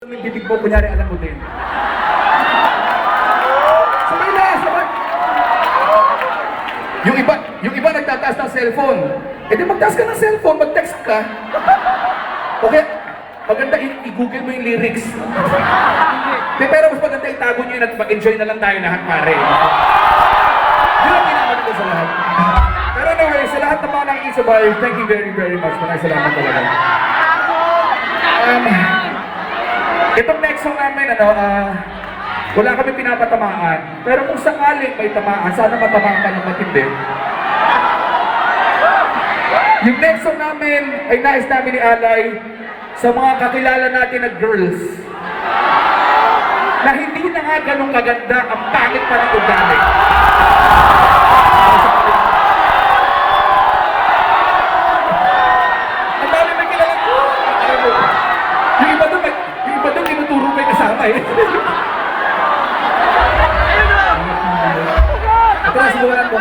mo yung bibig mo, kunyari alam mo din. Sabay na, sabay. Yung iba nagtataas ng cellphone. Eh di magtaas ka ng cellphone, mag-text ka. Okay, maganda i-google mo yung lyrics. Pero mas maganda itago nyo yun at mag-enjoy na lang tayo lahat, pare. Yun ang ginamit ko sa lahat. Pero anyway, sa lahat ng mga nakikisabay, thank you very, very much. Maraming salamat talaga. Itong next song namin, wala kami pinapatamaan. Pero kung sakaling may tamaan, sana matamaan ka ng matindi. Yung next song namin ay nais namin ni Alay sa mga kakilala natin na girls na hindi na nga ganun kaganda, ang pangit pa ng ugali. Ang dami may kilala ko. Yung iba doon tinuturo may kasama eh. Ito na sigawan ko.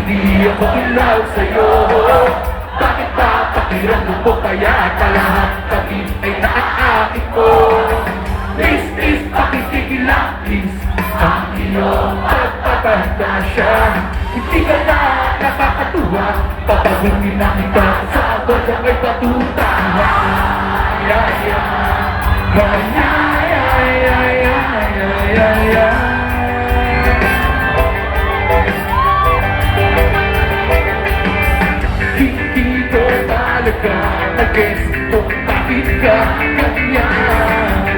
Hindi ako ilaw sa'yo. Bakit ba pakiramdam mo kaya ka lahat kami ay naaakit ko? Please, pakitigil lang, please. Ang iyong pagpapagdasya, hindi ka na nakakatuwa. Papagawin na kita sa basa ay patutawa. Hindi ko talaga nag-guess kung bakit ka ganyan.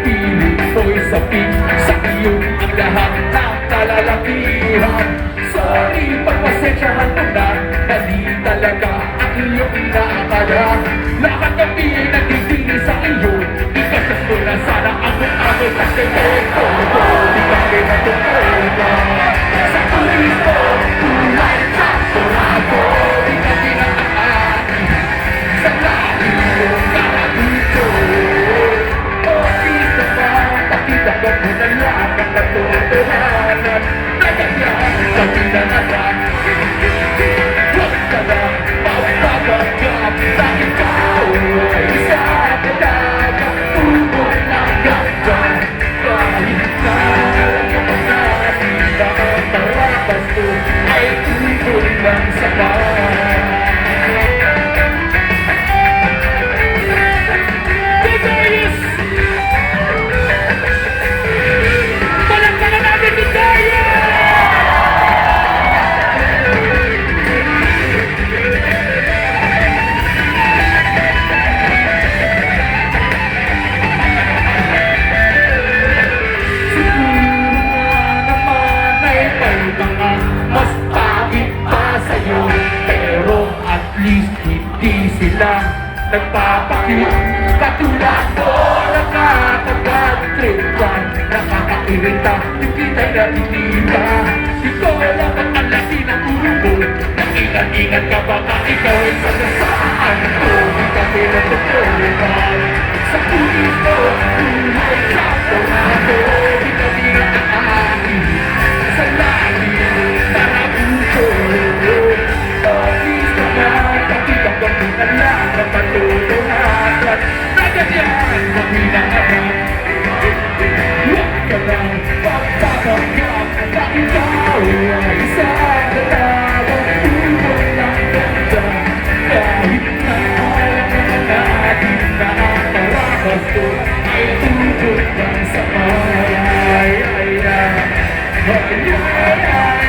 Pilit ko'y sapin sa iyo ang lahat ng kalalakihan. Sorry, pagpasensyahan mo na, mali talaga ang iyong inaakala. Lahat ng piling nagtitingin sa iyo, ikasas mo na sana ako kasi ito. Di ka kinatutulog sa tulis mo, tulad sa surado. Di ka kinakaanin sa lahi mo karabuto. O please naman, pakita ko mo na lang ang katotohanan na ganyan kami na naman. Huwag ka lang magpapaganggap na ikaw ay isa talaga ubod ng ganda. Kahit na alam mo natin na ang parapas ko ay ubod ng sabay. Desires! Palakpakan na natin si Desires! Mas pangit pa sa'yo, pero at least hindi sila nagpapakit. Katulad mo, nakakapag-tripan, nakakairita, hindi tayo natitiba. Ikaw lang ang alasi ng ulo, nag-ingat-ingat ka baka ikaw ay sagasaan ko. Di ka pinatutuloy sa pulis mo, tulad sa tomato. Di ka pinakaain sa lahi para buto. Please naman, pakita ko muna lang ang patutuhanan na ganyan kami na naman. Huwag ka lang magpapaganggap na ikaw ay isa talagang ubod ng ganda. Kahit na alam na natin na ang parapas ko ay ubod ng sabay. Ay, ay, ay, ay, ay, ay.